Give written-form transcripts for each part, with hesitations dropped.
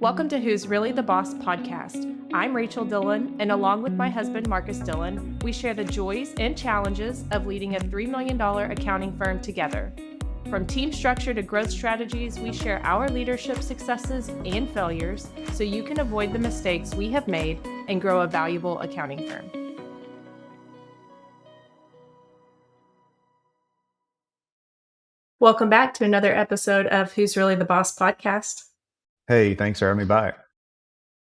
Welcome to Who's Really the Boss podcast. I'm Rachel Dillon, and along with my husband, Marcus Dillon, we share the joys and challenges of leading a $3 million accounting firm together. From team structure to growth strategies, we share our leadership successes and failures so you can avoid the mistakes we have made and grow a valuable accounting firm. Welcome back to another episode of Who's Really the Boss podcast. Hey, thanks for having me back.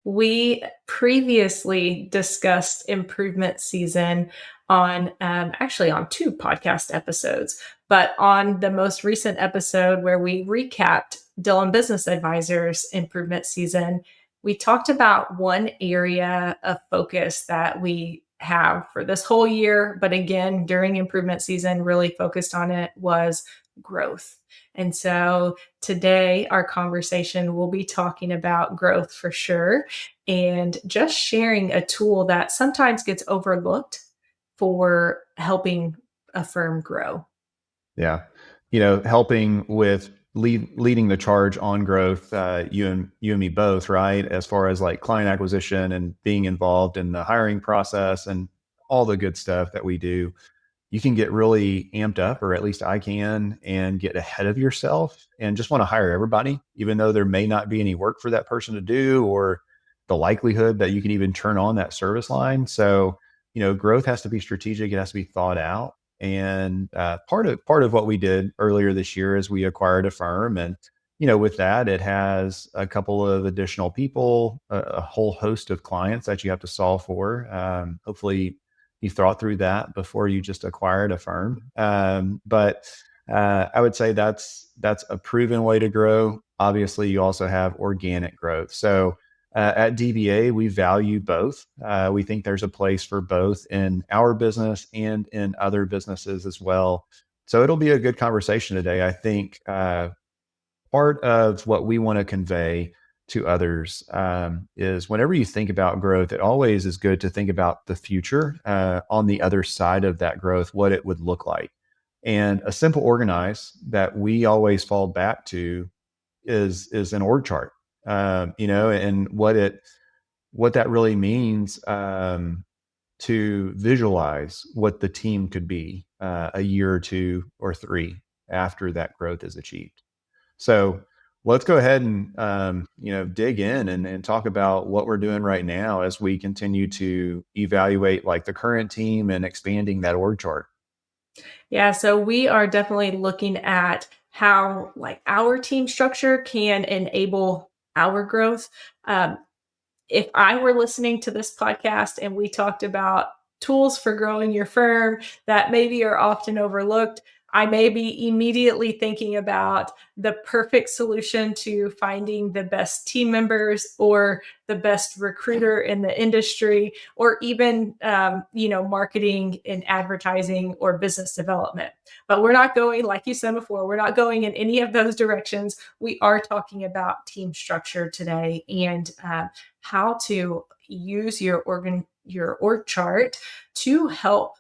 We previously discussed improvement season on on two podcast episodes, but on the most recent episode where we recapped Dillon Business Advisors improvement season, we talked about one area of focus that we have for this whole year, but again, during improvement season, really focused on it was growth. And so today, our conversation will be talking about growth for sure, and just sharing a tool that sometimes gets overlooked for helping a firm grow. Yeah. Helping with leading the charge on growth, you and me both, right? As far as like client acquisition and being involved in the hiring process and all the good stuff that we do. You can get really amped up, or at least I can, and get ahead of yourself and just want to hire everybody, even though there may not be any work for that person to do, or the likelihood that you can even turn on that service line. So, growth has to be strategic. It has to be thought out. And part of what we did earlier this year is we acquired a firm, and with that, it has a couple of additional people, a whole host of clients that you have to solve for. Hopefully, you thought through that before you just acquired a firm. But I would say that's a proven way to grow. Obviously, you also have organic growth. So at DBA, we value both. We think there's a place for both in our business and in other businesses as well. So it'll be a good conversation today. I think part of what we want to convey to others is whenever you think about growth, it always is good to think about the future on the other side of that growth, what it would look like. And a simple organize that we always fall back to is an org chart, and what that really means to visualize what the team could be a year or two or three after that growth is achieved. So let's go ahead and dig in and talk about what we're doing right now as we continue to evaluate like the current team and expanding that org chart. Yeah, so we are definitely looking at how like our team structure can enable our growth. If I were listening to this podcast and we talked about tools for growing your firm that maybe are often overlooked, I may be immediately thinking about the perfect solution to finding the best team members or the best recruiter in the industry, or even, marketing and advertising or business development. But we're not going, like you said before, we're not going in any of those directions. We are talking about team structure today and how to use your org chart to help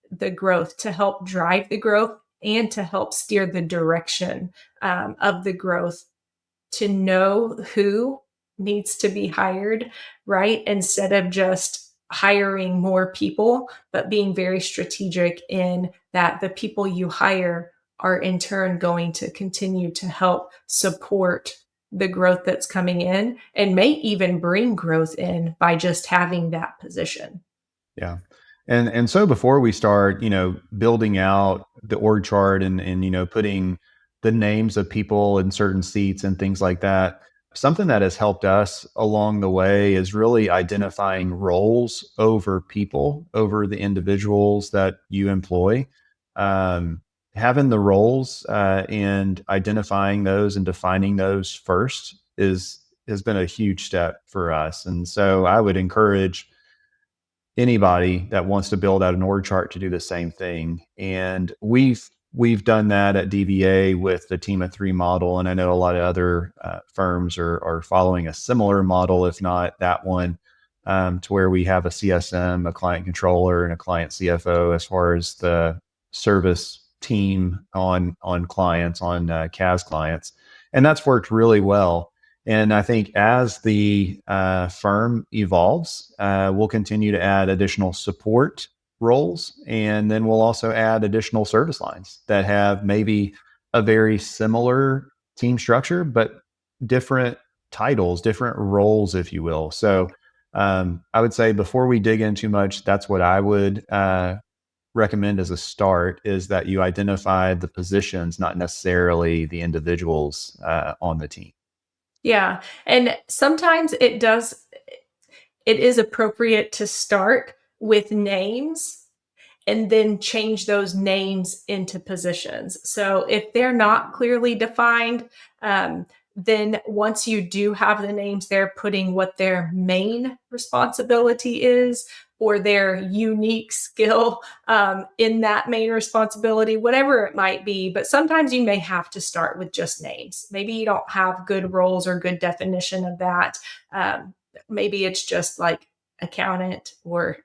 the growth, to help drive the growth, and to help steer the direction of the growth, to know who needs to be hired, right? Instead of just hiring more people, but being very strategic in that the people you hire are in turn going to continue to help support the growth that's coming in and may even bring growth in by just having that position. Yeah. And so before we start, building out the org chart and putting the names of people in certain seats and things like that, something that has helped us along the way is really identifying roles over people, over the individuals that you employ. Having the roles and identifying those and defining those first has been a huge step for us. And so I would encourage anybody that wants to build out an org chart to do the same thing. And we've done that at DBA with the team of three model. And I know a lot of other firms are following a similar model, if not that one, to where we have a CSM, a client controller, and a client CFO as far as the service team on clients, on CAS clients. And that's worked really well. And I think as the firm evolves, we'll continue to add additional support roles. And then we'll also add additional service lines that have maybe a very similar team structure, but different titles, different roles, if you will. So I would say before we dig in too much, that's what I would recommend as a start is that you identify the positions, not necessarily the individuals on the team. Yeah. And sometimes it is appropriate to start with names and then change those names into positions. So if they're not clearly defined, then once you do have the names there, putting what their main responsibility is or their unique skill in that main responsibility, whatever it might be. But sometimes you may have to start with just names. Maybe you don't have good roles or good definition of that. Maybe it's just like accountant or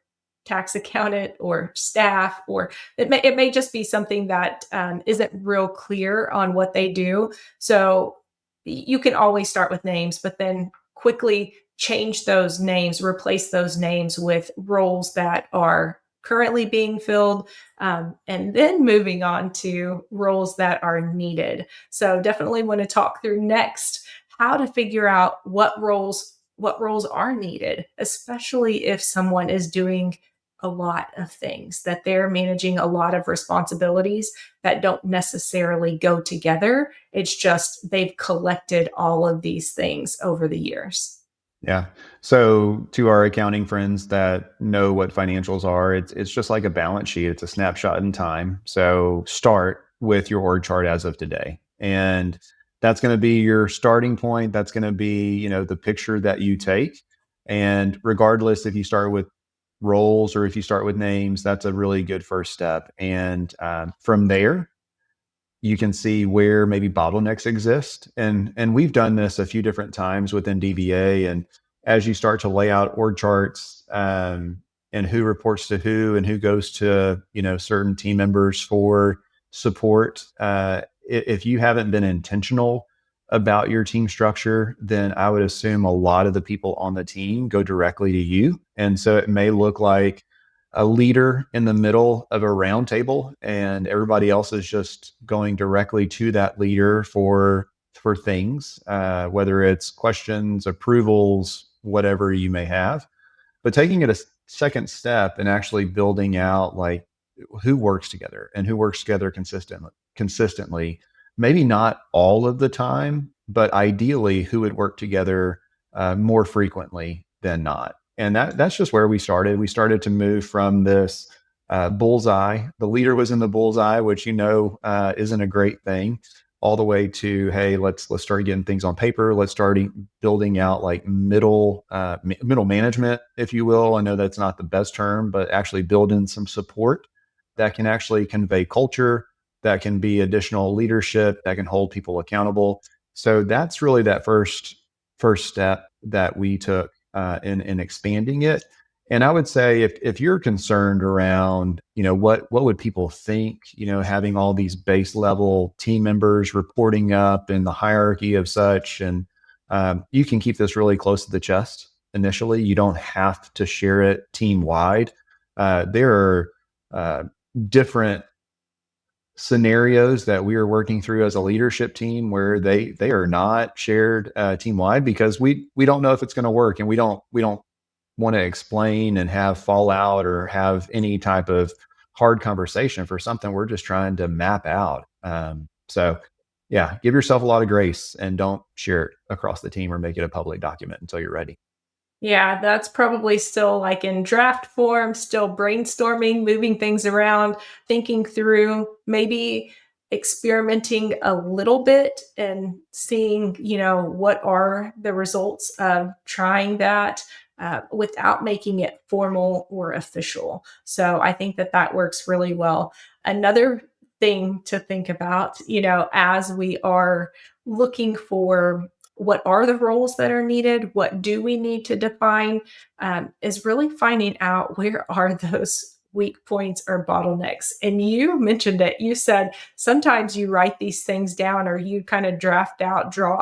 tax accountant or staff, or it may just be something that isn't real clear on what they do. So you can always start with names, but then quickly change those names, replace those names with roles that are currently being filled, and then moving on to roles that are needed. So definitely want to talk through next how to figure out what roles are needed, especially if someone is doing a lot of things, that they're managing a lot of responsibilities that don't necessarily go together. It's just they've collected all of these things over the years. Yeah. So to our accounting friends that know what financials are, it's just like a balance sheet. It's a snapshot in time. So start with your org chart as of today. And that's going to be your starting point. That's going to be, the picture that you take. And regardless if you start with roles or if you start with names, that's a really good first step. And from there, you can see where maybe bottlenecks exist. And we've done this a few different times within DBA. And as you start to lay out org charts and who reports to who and who goes to certain team members for support, if you haven't been intentional about your team structure, then I would assume a lot of the people on the team go directly to you. And so it may look like a leader in the middle of a round table and everybody else is just going directly to that leader for things, whether it's questions, approvals, whatever you may have. But taking it a second step and actually building out like who works together and who works together consistently, maybe not all of the time, but ideally who would work together more frequently than not. And that's just where we started. We started to move from this bullseye. The leader was in the bullseye, which isn't a great thing, all the way to hey, let's start getting things on paper. Let's start building out like middle management, if you will. I know that's not the best term, but actually build in some support that can actually convey culture, that can be additional leadership, that can hold people accountable. So that's really that first step that we took in expanding it. And I would say if you're concerned around, what would people think, having all these base level team members reporting up in the hierarchy of such, and you can keep this really close to the chest initially. You don't have to share it team wide. There are different scenarios that we are working through as a leadership team where they are not shared team wide because we don't know if it's going to work, and we don't want to explain and have fallout or have any type of hard conversation for something we're just trying to map out. So yeah, give yourself a lot of grace and don't share it across the team or make it a public document until you're ready. Yeah, that's probably still like in draft form, still brainstorming, moving things around, thinking through, maybe experimenting a little bit and seeing, what are the results of trying that without making it formal or official. So I think that that works really well. Another thing to think about, as we are looking for what are the roles that are needed, what do we need to define, is really finding out where are those weak points or bottlenecks. And you mentioned it. You said sometimes you write these things down or you kind of draw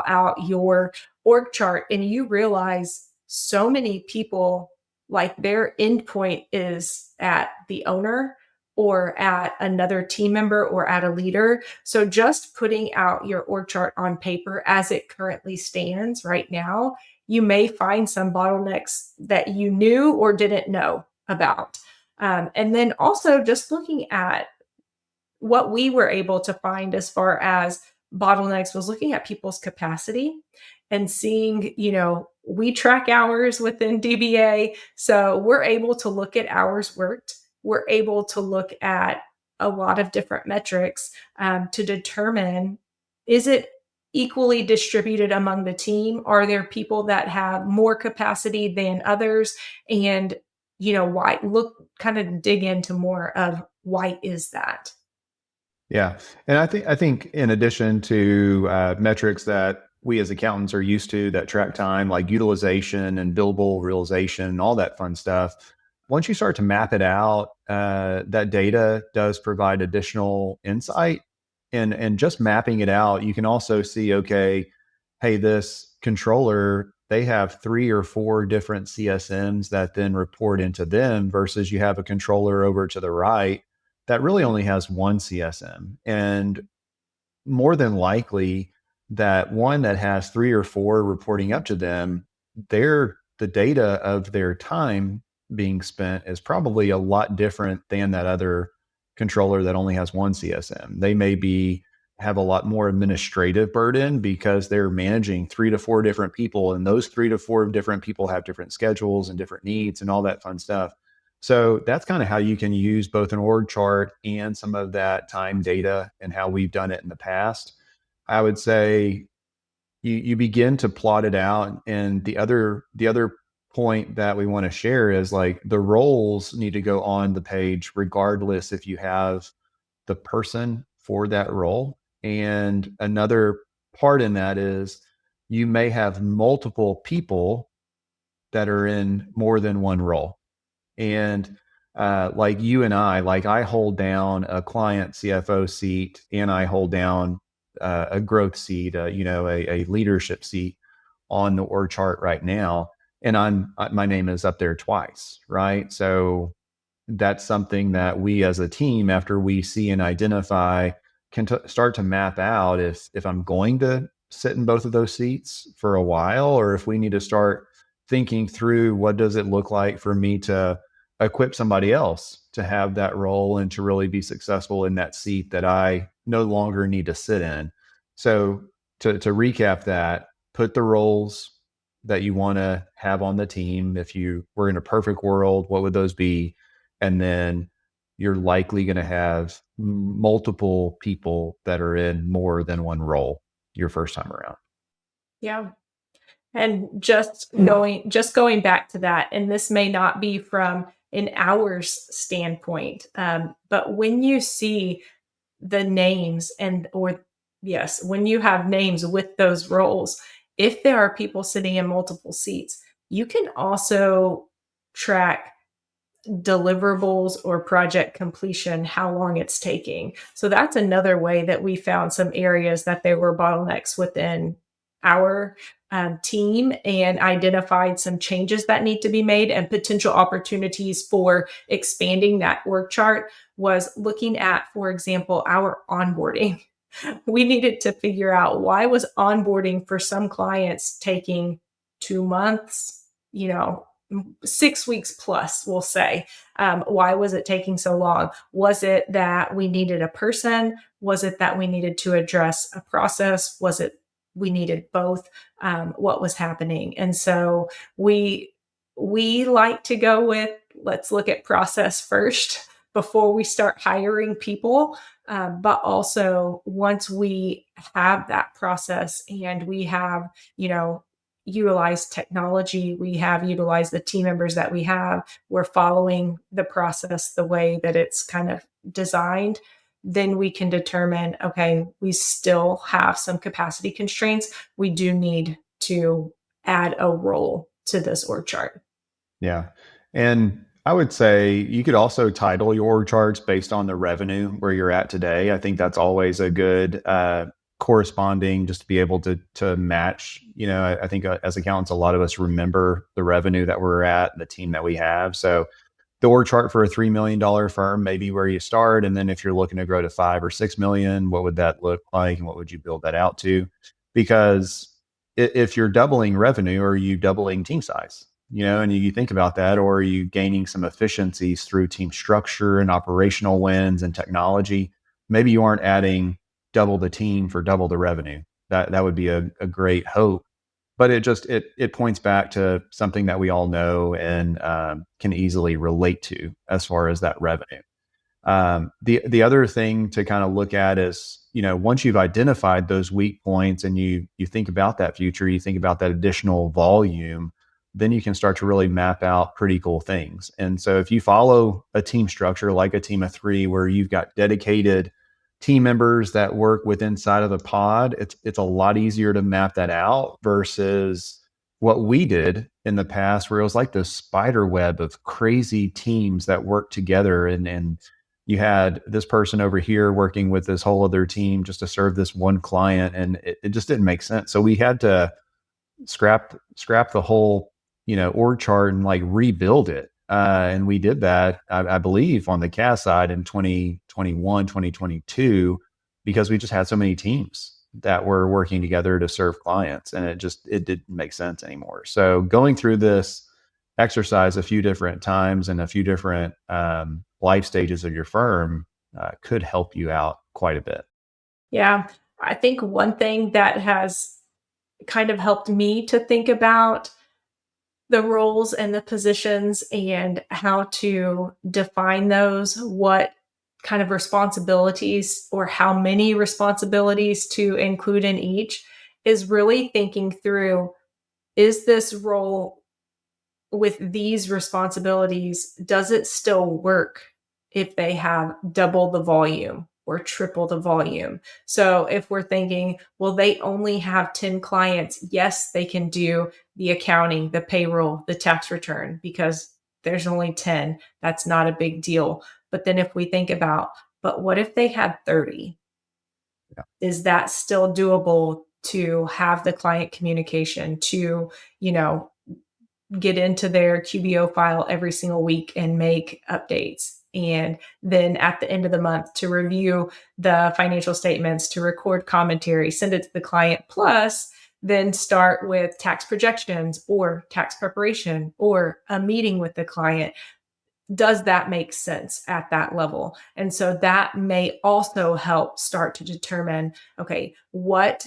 out your org chart, and you realize so many people, like their endpoint is at the owner or at another team member or at a leader. So just putting out your org chart on paper as it currently stands right now, you may find some bottlenecks that you knew or didn't know about. And then also just looking at what we were able to find as far as bottlenecks was looking at people's capacity and seeing, we track hours within DBA. So we're able to look at hours worked. We're able to look at a lot of different metrics to determine, is it equally distributed among the team? Are there people that have more capacity than others? And, why look kind of dig into more of why is that? Yeah, and I think in addition to metrics that we as accountants are used to that track time, like utilization and billable realization, all that fun stuff. Once you start to map it out, that data does provide additional insight. And just mapping it out, you can also see, okay, hey, this controller, they have 3 or 4 different CSMs that then report into them versus you have a controller over to the right that really only has one CSM. And more than likely, that one that has 3 or 4 reporting up to them, the data of their time being spent is probably a lot different than that other controller that only has one CSM. They may be have a lot more administrative burden because they're managing 3 to 4 different people, and those 3 to 4 different people have different schedules and different needs and all that fun stuff. So that's kind of how you can use both an org chart and some of that time data and how we've done it in the past. I would say you begin to plot it out. And the other point that we want to share is like the roles need to go on the page regardless if you have the person for that role. And another part in that is you may have multiple people that are in more than one role. And like you and like I hold down a client CFO seat and I hold down a growth seat, a leadership seat on the org chart right now. And my name is up there twice, right? So that's something that we as a team, after we see and identify, can start to map out if I'm going to sit in both of those seats for a while, or if we need to start thinking through what does it look like for me to equip somebody else to have that role and to really be successful in that seat that I no longer need to sit in. So to recap that, put the roles that you want to have on the team. If you were in a perfect world, what would those be? And then you're likely going to have multiple people that are in more than one role your first time around. Yeah. And just going back to that, and this may not be from an hours standpoint, but when you see the names and or yes, when you have names with those roles, if there are people sitting in multiple seats, you can also track deliverables or project completion, how long it's taking. So that's another way that we found some areas that there were bottlenecks within our team and identified some changes that need to be made and potential opportunities for expanding that work chart was looking at, for example, our onboarding. We needed to figure out why was onboarding for some clients taking 2 months, 6 weeks plus, we'll say. Why was it taking so long? Was it that we needed a person? Was it that we needed to address a process? Was it we needed both? What was happening? And so we like to go with, let's look at process first before we start hiring people. But also once we have that process and we have, utilized technology, we have utilized the team members that we have, we're following the process the way that it's kind of designed, then we can determine, okay, we still have some capacity constraints. We do need to add a role to this org chart. Yeah. And I would say you could also title your org charts based on the revenue where you're at today. I think that's always a good corresponding, just to be able to match. I think as accountants, a lot of us remember the revenue that we're at, the team that we have. So the org chart for a $3 million firm may be where you start, and then if you're looking to grow to 5 or 6 million, what would that look like, and what would you build that out to? Because if you're doubling revenue, or are you doubling team size? And you think about that, or are you gaining some efficiencies through team structure and operational wins and technology? Maybe you aren't adding double the team for double the revenue. That would be a great hope, but it points back to something that we all know and can easily relate to as far as that revenue. The other thing to kind of look at is, once you've identified those weak points and you think about that future, you think about that additional volume, then you can start to really map out pretty cool things. And so if you follow a team structure like a team of three, where you've got dedicated team members that work with inside of the pod, it's a lot easier to map that out versus what we did in the past, where it was like this spider web of crazy teams that work together, and you had this person over here working with this whole other team just to serve this one client, and it just didn't make sense. So we had to scrap the whole org chart and like rebuild it. And we did that, I believe, on the CAS side in 2021, 2022, because we just had so many teams that were working together to serve clients, and it didn't make sense anymore. So going through this exercise a few different times and a few different life stages of your firm could help you out quite a bit. Yeah. I think one thing that has kind of helped me to think about the roles and the positions and how to define those, what kind of responsibilities or how many responsibilities to include in each, is really thinking through, is this role with these responsibilities, does it still work if they have double the volume or triple the volume? So if we're thinking, well, they only have 10 clients, yes, they can do the accounting, the payroll, the tax return because there's only 10. That's not a big deal. But then if we think about, but what if they had 30? Yeah. Is that still doable to have the client communication, to, you know, get into their QBO file every single week and make updates? And then at the end of the month to review the financial statements, to record commentary, send it to the client, plus then start with tax projections or tax preparation or a meeting with the client. Does that make sense at that level? And so that may also help start to determine, okay, what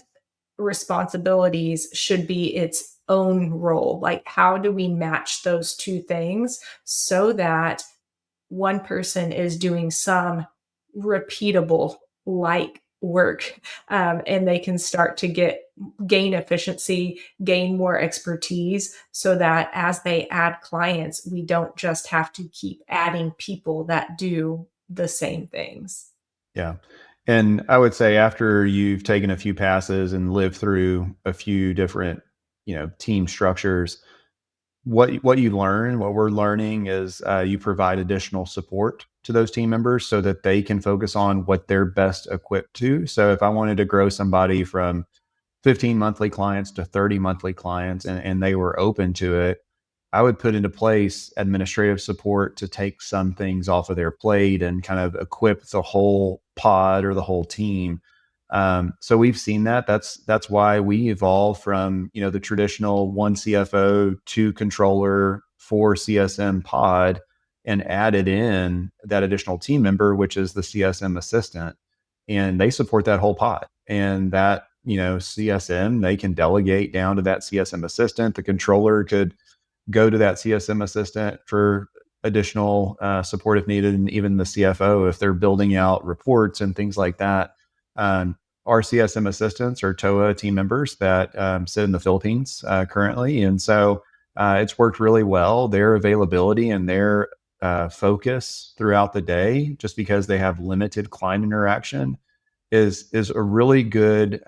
responsibilities should be its own role. Like, how do we match those two things so that one person is doing some repeatable like work, and they can start to gain efficiency, gain more expertise, so that as they add clients, we don't just have to keep adding people that do the same things. Yeah. And I would say after you've taken a few passes and lived through a few different, team structures, what you learn, what we're learning is you provide additional support to those team members so that they can focus on what they're best equipped to. So if I wanted to grow somebody from 15 monthly clients to 30 monthly clients, and they were open to it, I would put into place administrative support to take some things off of their plate and kind of equip the whole pod or the whole team. So we've seen that. That's why we evolved from the traditional one CFO, two controller, four CSM pod, and added in that additional team member, which is the CSM assistant, and they support that whole pod. And that CSM, they can delegate down to that CSM assistant. The controller could go to that CSM assistant for additional support if needed, and even the CFO if they're building out reports and things like that. Our CSM assistants are TOA team members that sit in the Philippines currently, and so it's worked really well. Their availability and their focus throughout the day, just because they have limited client interaction, is a really good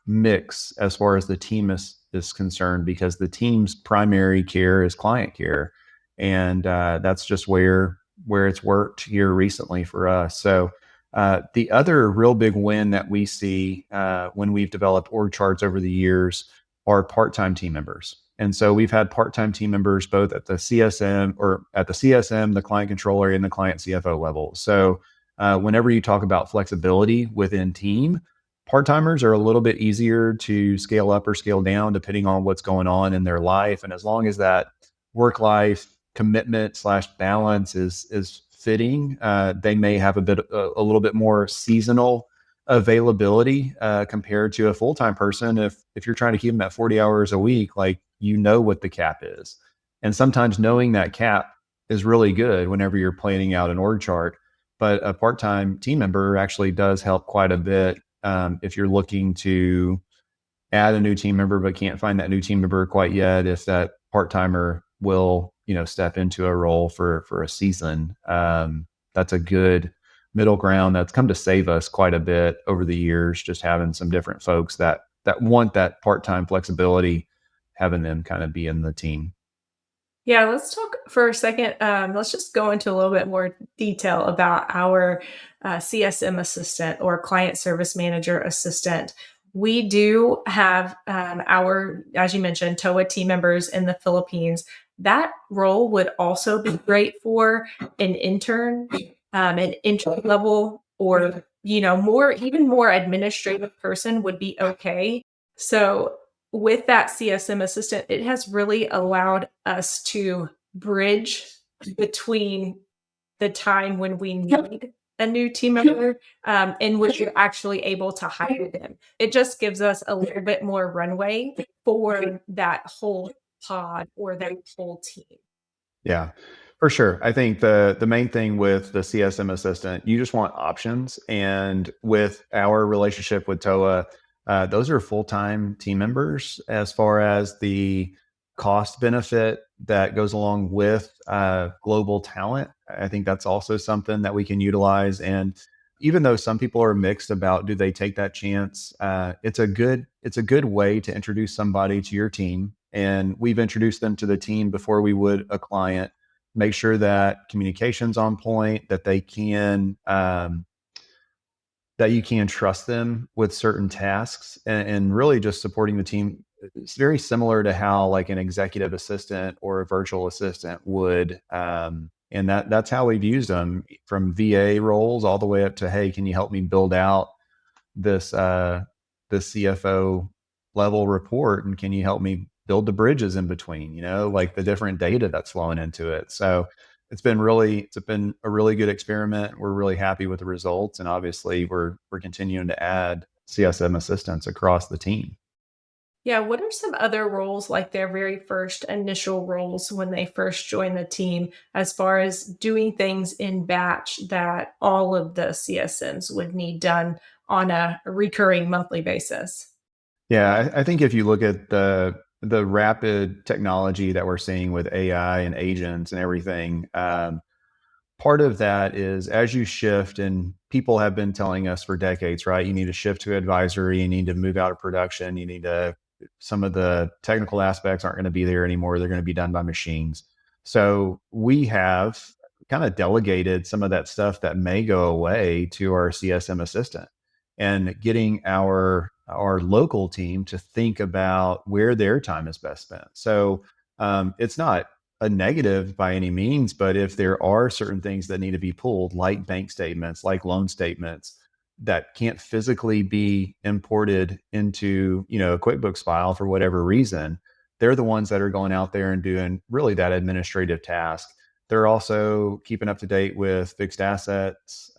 mix as far as the team is concerned, because the team's primary care is client care. And that's just where it's worked here recently for us. So the other real big win that we see when we've developed org charts over the years are part-time team members. And so we've had part-time team members both at the CSM or at the CSM, the client controller, and the client CFO level. So whenever you talk about flexibility within team, part-timers are a little bit easier to scale up or scale down depending on what's going on in their life. And as long as that work-life commitment slash balance is fitting, they may have a little bit more seasonal availability compared to a full time person. If you're trying to keep them at 40 hours a week, like you know what the cap is, and sometimes knowing that cap is really good whenever you're planning out an org chart. But a part time team member actually does help quite a bit if you're looking to add a new team member but can't find that new team member quite yet. If that part timer will step into a role for a season, that's a good middle ground that's come to save us quite a bit over the years, just having some different folks that want that part-time flexibility, having them kind of be in the team. Yeah, let's talk for a second. Let's just go into a little bit more detail about our CSM assistant or client service manager assistant. We do have our, as you mentioned, TOA team members in the Philippines. That role would also be great for an intern, an entry level, or more, even more administrative person would be okay. So with that CSM assistant, it has really allowed us to bridge between the time when we need a new team member in which you're actually able to hire them. It just gives us a little bit more runway for that whole pod or that whole team. Yeah, for sure. I think the main thing with the CSM assistant, you just want options. And with our relationship with TOA, those are full-time team members as far as the cost benefit that goes along with global talent. I think that's also something that we can utilize. And even though some people are mixed about do they take that chance, it's a good way to introduce somebody to your team. And we've introduced them to the team before we would a client. Make sure that communication's on point, that you can trust them with certain tasks, and really just supporting the team. It's very similar to how like an executive assistant or a virtual assistant would. And that's how we've used them from VA roles all the way up to, hey, can you help me build out this this CFO level report, and can you help me build the bridges in between, like the different data that's flowing into it. So it's been a really good experiment. We're really happy with the results, and obviously we're continuing to add CSM assistants across the team. Yeah, what are some other roles, like their very first initial roles when they first join the team, as far as doing things in batch that all of the CSMs would need done on a recurring monthly basis? Yeah, I think if you look at the rapid technology that we're seeing with AI and agents and everything, part of that is as you shift, and people have been telling us for decades, right? You need to shift to advisory, you need to move out of production, some of the technical aspects aren't going to be there anymore. They're going to be done by machines. So we have kind of delegated some of that stuff that may go away to our CSM assistant, and getting our local team to think about where their time is best spent. So it's not a negative by any means, but if there are certain things that need to be pulled, like bank statements, like loan statements, that can't physically be imported into, a QuickBooks file for whatever reason, they're the ones that are going out there and doing really that administrative task. They're also keeping up to date with fixed assets,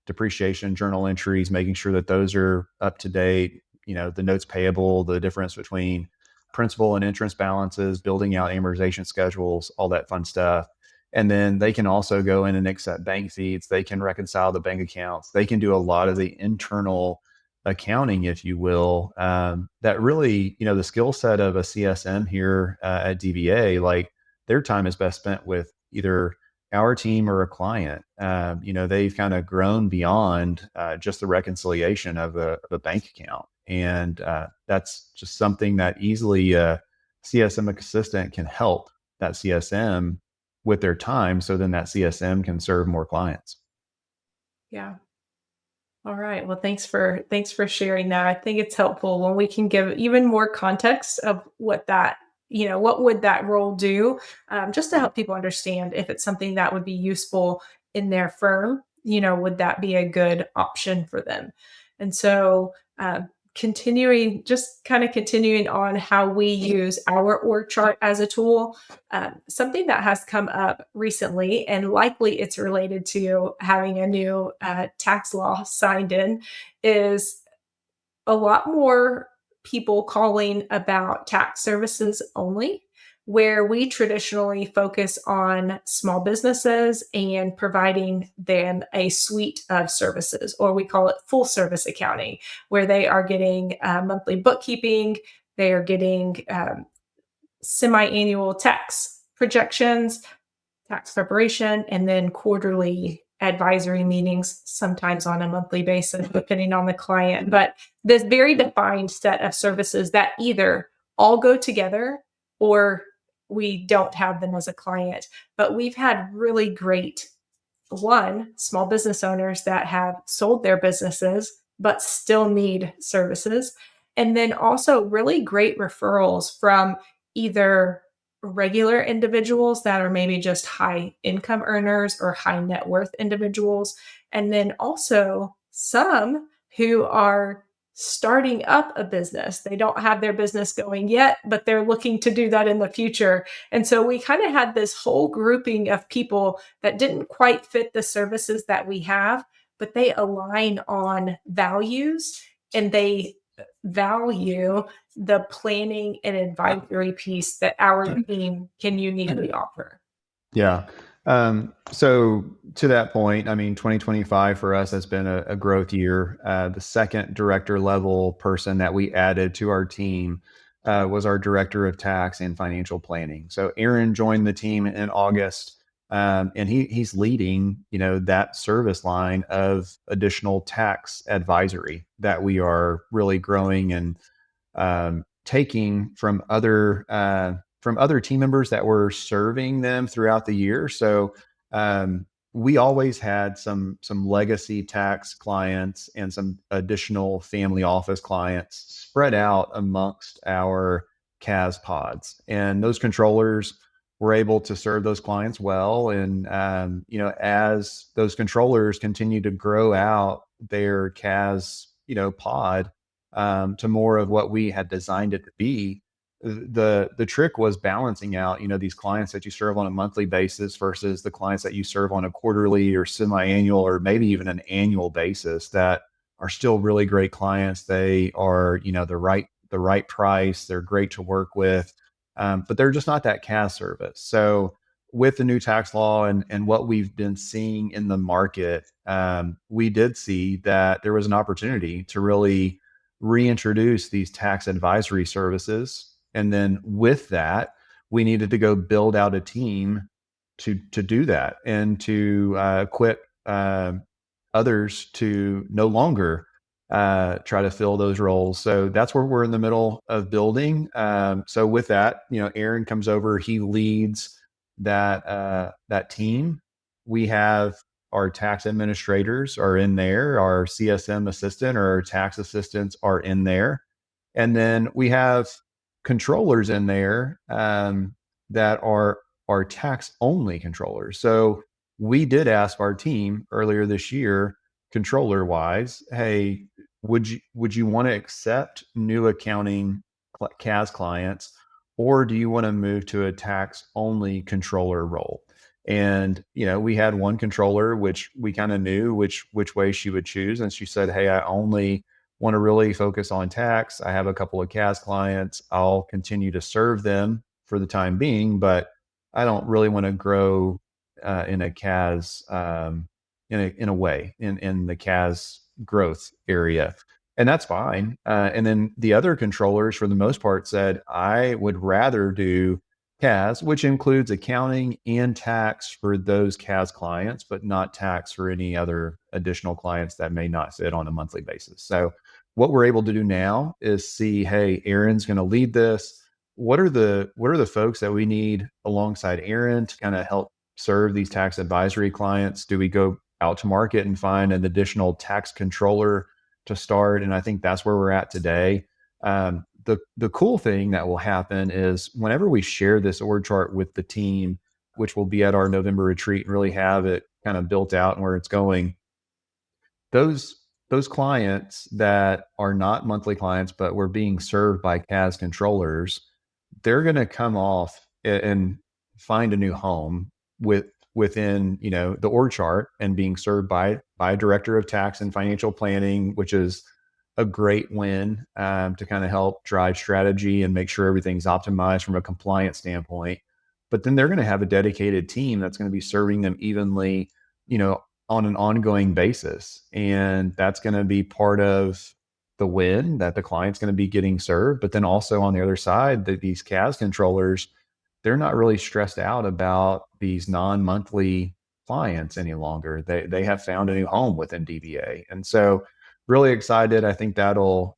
depreciation journal entries, making sure that those are up to date, the notes payable, the difference between principal and interest balances, building out amortization schedules, all that fun stuff. And then they can also go in and accept bank feeds. They can reconcile the bank accounts. They can do a lot of the internal accounting, if you will. That really, the skill set of a CSM here at DVA, like their time is best spent with either our team or a client. They've kind of grown beyond just the reconciliation of a bank account. And that's just something that easily CSM assistant can help that CSM with their time. So then that CSM can serve more clients. Yeah. All right. Well, thanks for sharing that. I think it's helpful when we can give even more context of what that, what would that role do, just to help people understand if it's something that would be useful in their firm. Would that be a good option for them? And so, continuing on how we use our org chart as a tool. Something that has come up recently, and likely it's related to having a new tax law signed in, is a lot more people calling about tax services only, where we traditionally focus on small businesses and providing them a suite of services, or we call it full service accounting, where they are getting monthly bookkeeping, they are getting semi annual tax projections, tax preparation, and then quarterly advisory meetings, sometimes on a monthly basis, depending on the client. But this very defined set of services that either all go together or we don't have them as a client. But we've had really great small business owners that have sold their businesses but still need services. And then also really great referrals from either regular individuals that are maybe just high income earners or high net worth individuals. And then also some who are starting up a business. They don't have their business going yet, but they're looking to do that in the future. And so we kind of had this whole grouping of people that didn't quite fit the services that we have, but they align on values and they value the planning and advisory piece that our team can uniquely offer. Yeah. So to that point, I mean, 2025 for us has been a growth year. The second director level person that we added to our team was our director of tax and financial planning. So Aaron joined the team in August, and he's leading, that service line of additional tax advisory that we are really growing and taking from other team members that were serving them throughout the year. So we always had some legacy tax clients and some additional family office clients spread out amongst our CAS pods, and those controllers were able to serve those clients well. And as those controllers continue to grow out their CAS pod to more of what we had designed it to be, the trick was balancing out these clients that you serve on a monthly basis versus the clients that you serve on a quarterly or semi-annual or maybe even an annual basis that are still really great clients. They are the right price, they're great to work with, but they're just not that CAS service. So with the new tax law and what we've been seeing in the market, we did see that there was an opportunity to really reintroduce these tax advisory services. And then with that, we needed to go build out a team to do that and to equip others to no longer try to fill those roles. So that's where we're in the middle of building. So with that, Aaron comes over, he leads that team. We have our tax administrators are in there, our CSM assistant or our tax assistants are in there. And then we have controllers in there that are tax only controllers. So we did ask our team earlier this year, controller wise, hey, would you want to accept new accounting CAS clients, or do you want to move to a tax only controller role? And we had one controller which we kind of knew which way she would choose, and she said, hey, I only want to really focus on tax. I have a couple of CAS clients. I'll continue to serve them for the time being, but I don't really want to grow in a CAS in a way in the CAS growth area. And that's fine. And then the other controllers, for the most part, said, I would rather do CAS, which includes accounting and tax for those CAS clients, but not tax for any other additional clients that may not fit on a monthly basis. So what we're able to do now is see, hey, Aaron's going to lead this. what are the folks that we need alongside Aaron to kind of help serve these tax advisory clients? Do we go out to market and find an additional tax controller to start? And I think that's where we're at today. The cool thing that will happen is whenever we share this org chart with the team, which will be at our November retreat and really have it kind of built out and where it's going, those clients that are not monthly clients but were being served by CAS controllers, they're going to come off and find a new home within the org chart and being served by a director of tax and financial planning, which is a great win, to kind of help drive strategy and make sure everything's optimized from a compliance standpoint. But then they're going to have a dedicated team that's going to be serving them evenly, you know, on an ongoing basis. And that's going to be part of the win, that the client's going to be getting served. But then also on the other side, that these CAS controllers, they're not really stressed out about these non-monthly clients any longer. They have found a new home within DBA. And so really excited. I think that'll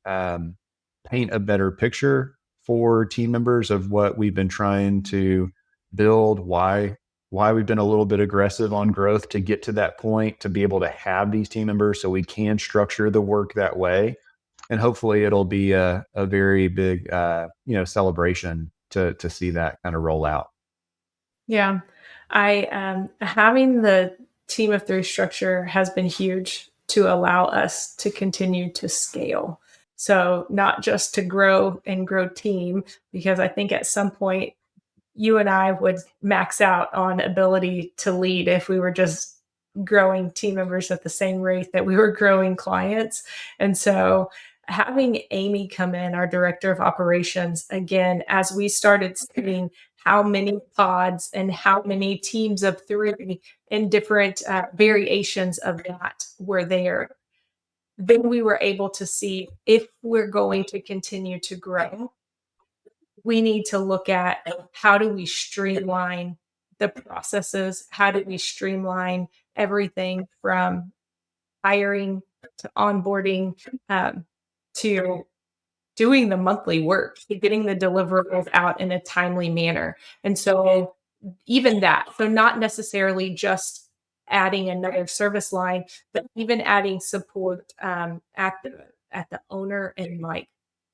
paint a better picture for team members of what we've been trying to build, why we've been a little bit aggressive on growth to get to that point, to be able to have these team members so we can structure the work that way. And hopefully it'll be a very big, celebration to see that kind of roll out. Yeah. I having the team of three structure has been huge to allow us to continue to scale. So not just to grow and grow team, because I think at some point you and I would max out on ability to lead if we were just growing team members at the same rate that we were growing clients. And so having Amy come in, our director of operations, again, as we started seeing how many pods and how many teams of three and different variations of that were there, then we were able to see if we're going to continue to grow, we need to look at how do we streamline the processes? How do we streamline everything from hiring to onboarding, to doing the monthly work, to getting the deliverables out in a timely manner? And so, even that, so not necessarily just adding another service line, but even adding support at the owner and like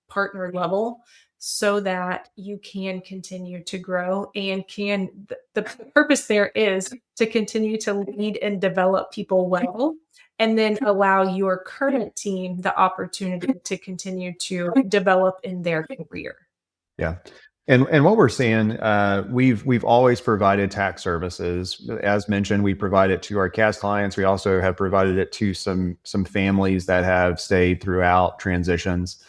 partner level so that you can continue to grow and the purpose there is to continue to lead and develop people well, and then allow your current team the opportunity to continue to develop in their career. Yeah. And what we're seeing, we've always provided tax services. As mentioned, we provide it to our CAS clients. We also have provided it to some families that have stayed throughout transitions.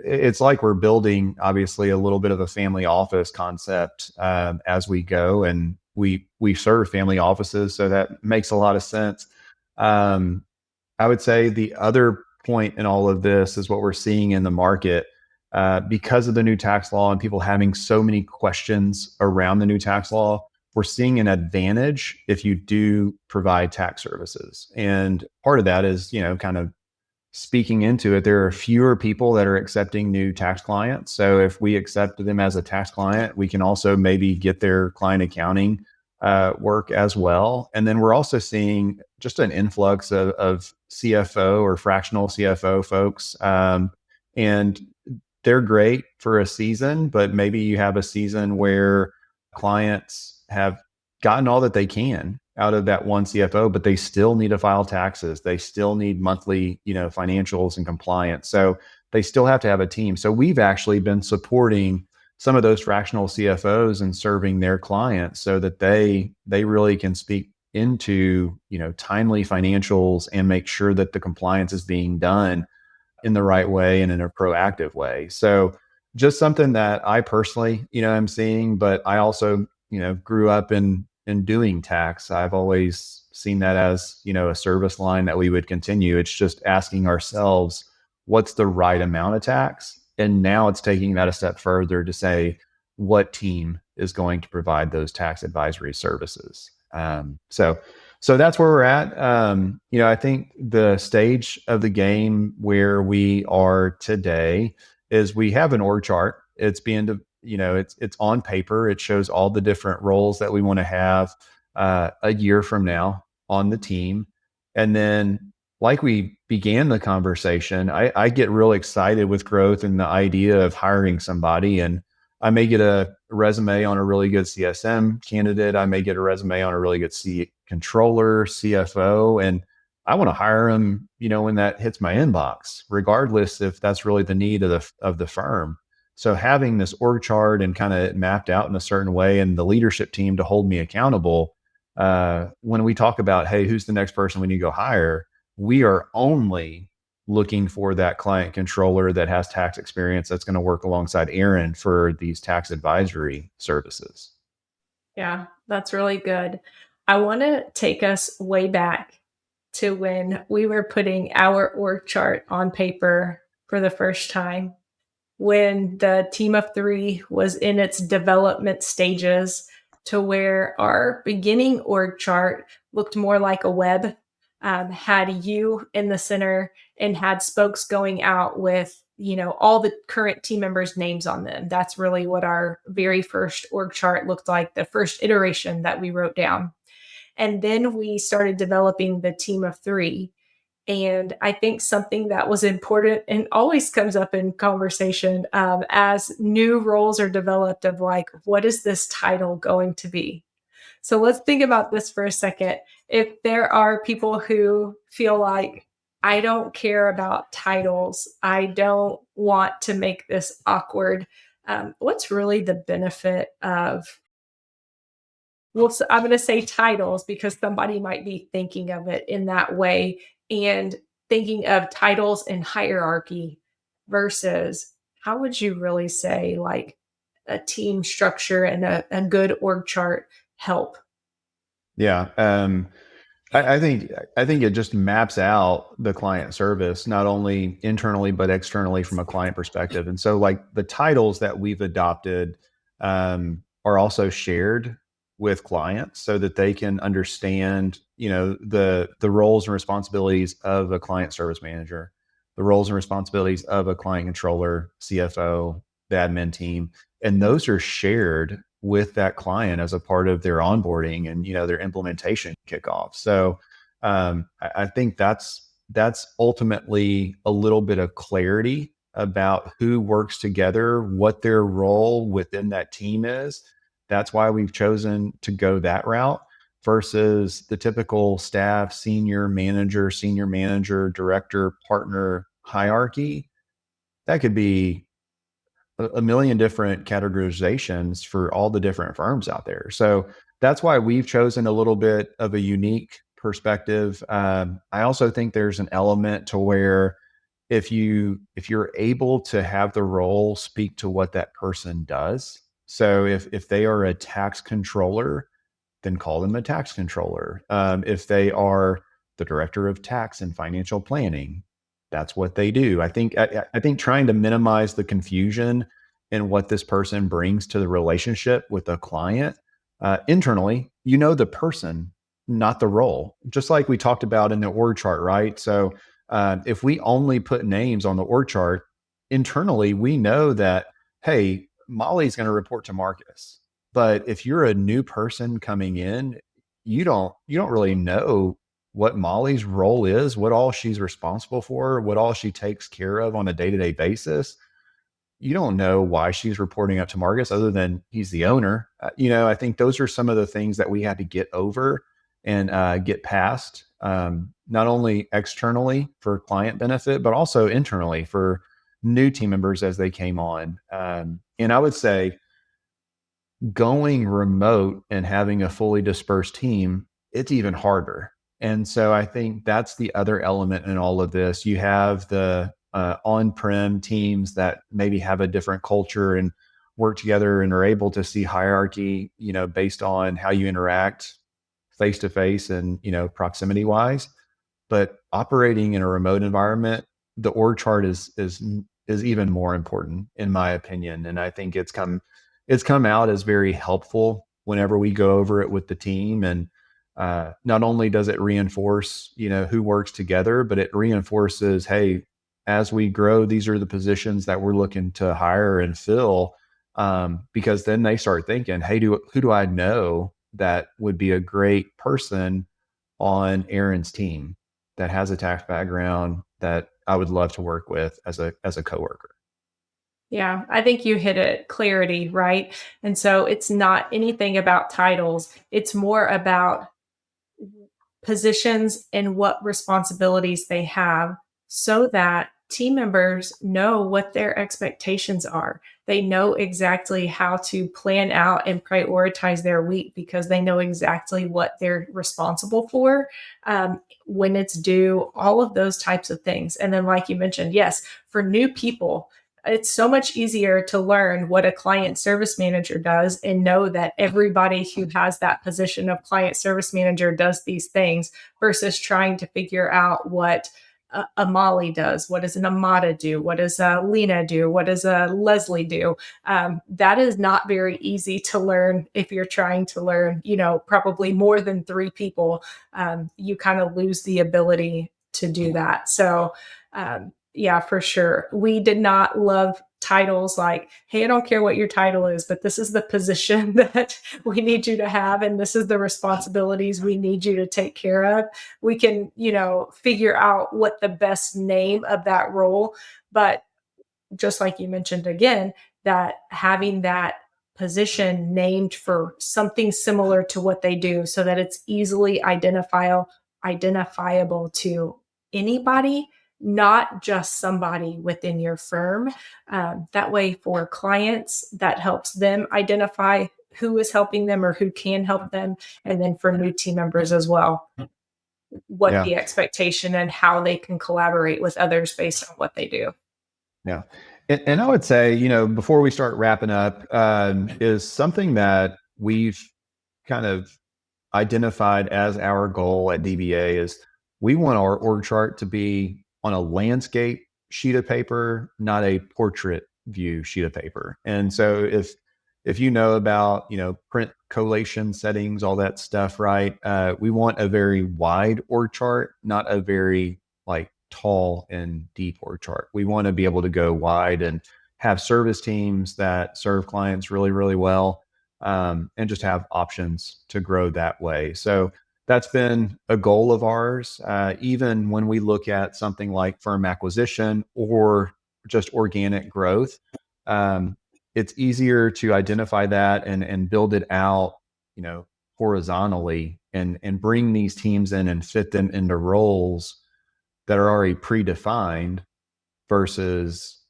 It's like we're building, obviously, a little bit of a family office concept as we go, and we serve family offices, so that makes a lot of sense. I would say the other point in all of this is what we're seeing in the market. Because of the new tax law and people having so many questions around the new tax law, we're seeing an advantage if you do provide tax services. And part of that is, kind of speaking into it, there are fewer people that are accepting new tax clients. So if we accept them as a tax client, we can also maybe get their client accounting work as well. And then we're also seeing just an influx of CFO or fractional CFO folks. And they're great for a season, but maybe you have a season where clients have gotten all that they can out of that one CFO, but they still need to file taxes. They still need monthly, financials and compliance. So they still have to have a team. So we've actually been supporting some of those fractional CFOs and serving their clients so that they really can speak into, timely financials and make sure that the compliance is being done in the right way and in a proactive way. So just something that I personally, am seeing, but I also, grew up in doing tax. I've always seen that as, a service line that we would continue. It's just asking ourselves, what's the right amount of tax? And now it's taking that a step further to say, what team is going to provide those tax advisory services? So that's where we're at. I think the stage of the game where we are today is we have an org chart. it's it's on paper. It shows all the different roles that we want to have a year from now on the team. And then, like we began the conversation, I get real excited with growth and the idea of hiring somebody. And I may get a resume on a really good CSM candidate. I may get a resume on a really good controller, CFO, and I want to hire them, when that hits my inbox, regardless if that's really the need of the firm. So having this org chart and kind of mapped out in a certain way, and the leadership team to hold me accountable, when we talk about, hey, who's the next person we need to go hire, we are only looking for that client controller that has tax experience that's going to work alongside Aaron for these tax advisory services. Yeah, that's really good. I want to take us way back to when we were putting our org chart on paper for the first time, when the team of three was in its development stages, to where our beginning org chart looked more like a web, had you in the center and had spokes going out with all the current team members' names on them. That's really what our very first org chart looked like, the first iteration that we wrote down. And then we started developing the team of three. And I think something that was important and always comes up in conversation, as new roles are developed, of like, what is this title going to be? So let's think about this for a second. If there are people who feel like, I don't care about titles, I don't want to make this awkward, what's really the benefit of, well, so I'm going to say titles because somebody might be thinking of it in that way, and thinking of titles and hierarchy versus, how would you really say, like, a team structure and a good org chart help? Yeah. I think it just maps out the client service, not only internally, but externally from a client perspective. And so, like, the titles that we've adopted are also shared with clients so that they can understand, the roles and responsibilities of a client service manager, the roles and responsibilities of a client controller, CFO, the admin team. And those are shared with that client as a part of their onboarding and, their implementation kickoff. So I think that's ultimately a little bit of clarity about who works together, what their role within that team is. That's why we've chosen to go that route versus the typical staff, senior manager, director, partner hierarchy. That could be a million different categorizations for all the different firms out there. So that's why we've chosen a little bit of a unique perspective. I also think there's an element to where if you're able to have the role speak to what that person does. So if they are a tax controller, then call them a tax controller. If they are the director of tax and financial planning, that's what they do. I think trying to minimize the confusion in what this person brings to the relationship with a client internally, the person, not the role. Just like we talked about in the org chart, right? So if we only put names on the org chart internally, we know that, hey, Molly's going to report to Marcus. But if you're a new person coming in, you don't really know what Molly's role is, what all she's responsible for, what all she takes care of on a day-to-day basis. You don't know why she's reporting up to Marcus other than he's the owner. I think those are some of the things that we had to get over and get past, not only externally for client benefit, but also internally for new team members as they came on. And I would say going remote and having a fully dispersed team, it's even harder. And so I think that's the other element in all of this. You have the on-prem teams that maybe have a different culture and work together and are able to see hierarchy, based on how you interact face to face and, proximity wise. But operating in a remote environment, the org chart is even more important in my opinion. And I think it's come out as very helpful whenever we go over it with the team. And not only does it reinforce, who works together, but it reinforces, hey, as we grow, these are the positions that we're looking to hire and fill. Because then they start thinking, hey, who do I know that would be a great person on Aaron's team that has a tax background that I would love to work with as a coworker. Yeah, I think you hit it, clarity, right? And so it's not anything about titles. It's more about positions and what responsibilities they have so that team members know what their expectations are. They know exactly how to plan out and prioritize their week because they know exactly what they're responsible for, when it's due, all of those types of things. And then, like you mentioned, yes, for new people, it's so much easier to learn what a client service manager does and know that everybody who has that position of client service manager does these things versus trying to figure out what a Molly does. What does an Amada do? What does a Lena do? What does a Leslie do? That is not very easy to learn if you're trying to learn, probably more than three people. You kind of lose the ability to do that. So, yeah, for sure. We did not love titles like, hey, I don't care what your title is, but this is the position that we need you to have, and this is the responsibilities we need you to take care of. We can, figure out what the best name of that role, but just like you mentioned again, that having that position named for something similar to what they do so that it's easily identifiable to anybody, not just somebody within your firm. That way, for clients, that helps them identify who is helping them or who can help them. And then for new team members as well, what Yeah. the expectation and how they can collaborate with others based on what they do. Yeah. And I would say, before we start wrapping up, is something that we've kind of identified as our goal at DBA is we want our org chart to be on a landscape sheet of paper, not a portrait view sheet of paper. And so if you know about print collation settings, all that stuff, right? We want a very wide org chart, not a very like tall and deep org chart. We want to be able to go wide and have service teams that serve clients really, really well, and just have options to grow that way. So that's been a goal of ours. Even when we look at something like firm acquisition or just organic growth, um, it's easier to identify that and build it out, horizontally and bring these teams in and fit them into roles that are already predefined versus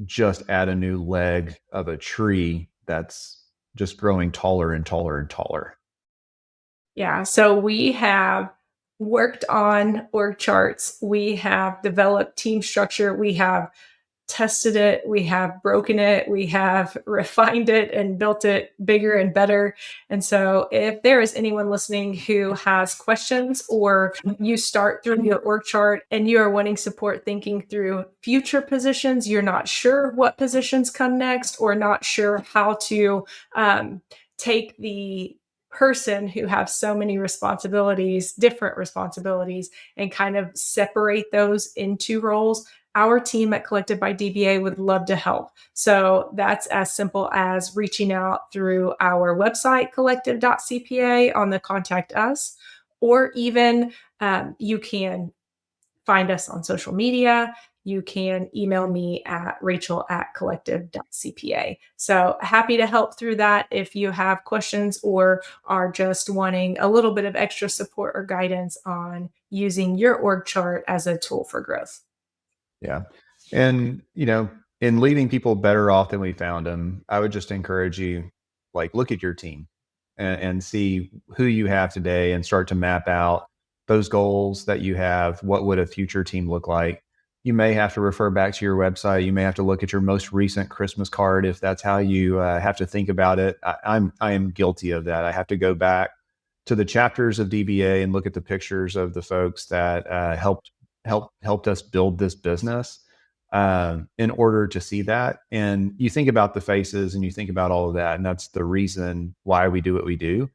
just add a new leg of a tree that's just growing taller and taller and taller. Yeah. So we have worked on org charts. We have developed team structure. We have tested it, we have broken it, we have refined it and built it bigger and better. And so, if there is anyone listening who has questions, or you start through your org chart and you are wanting support thinking through future positions, you're not sure what positions come next, or not sure how to take the person who have so many responsibilities, different responsibilities, and kind of separate those into roles, our team at Collective by DBA would love to help. So that's as simple as reaching out through our website, collective.cpa, on the contact us, or even you can find us on social media. You can email me at rachel@collective.cpa. So happy to help through that if you have questions or are just wanting a little bit of extra support or guidance on using your org chart as a tool for growth. Yeah. And, in leaving people better off than we found them, I would just encourage you, like, look at your team and see who you have today and start to map out those goals that you have. What would a future team look like? You may have to refer back to your website. You may have to look at your most recent Christmas card if that's how you have to think about it. I am guilty of that. I have to go back to the chapters of DBA and look at the pictures of the folks that helped us build this business, in order to see that. And you think about the faces and you think about all of that, and that's the reason why we do what we do.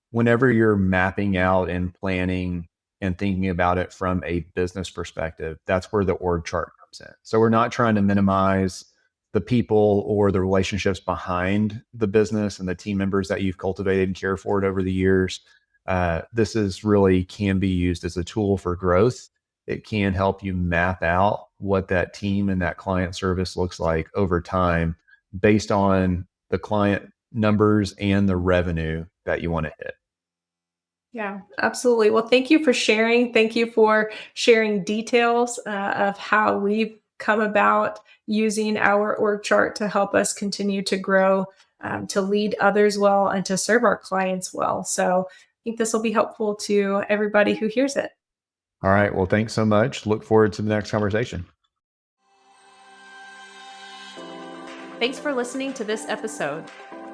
Whenever you're mapping out and planning and thinking about it from a business perspective, that's where the org chart comes in. So we're not trying to minimize the people or the relationships behind the business and the team members that you've cultivated and cared for it over the years. This is really can be used as a tool for growth. It can help you map out what that team and that client service looks like over time based on the client numbers and the revenue that you want to hit. Yeah, absolutely. Well, thank you for sharing. Thank you for sharing details of how we've come about using our org chart to help us continue to grow, to lead others well, and to serve our clients well. So I think this will be helpful to everybody who hears it. All right. Well, thanks so much. Look forward to the next conversation. Thanks for listening to this episode.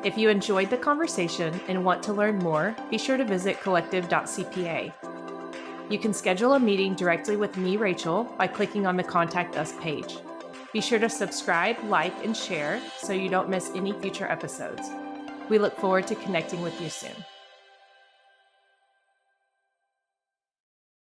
If you enjoyed the conversation and want to learn more, be sure to visit collective.cpa. You can schedule a meeting directly with me, Rachel, by clicking on the Contact Us page. Be sure to subscribe, like, and share so you don't miss any future episodes. We look forward to connecting with you soon.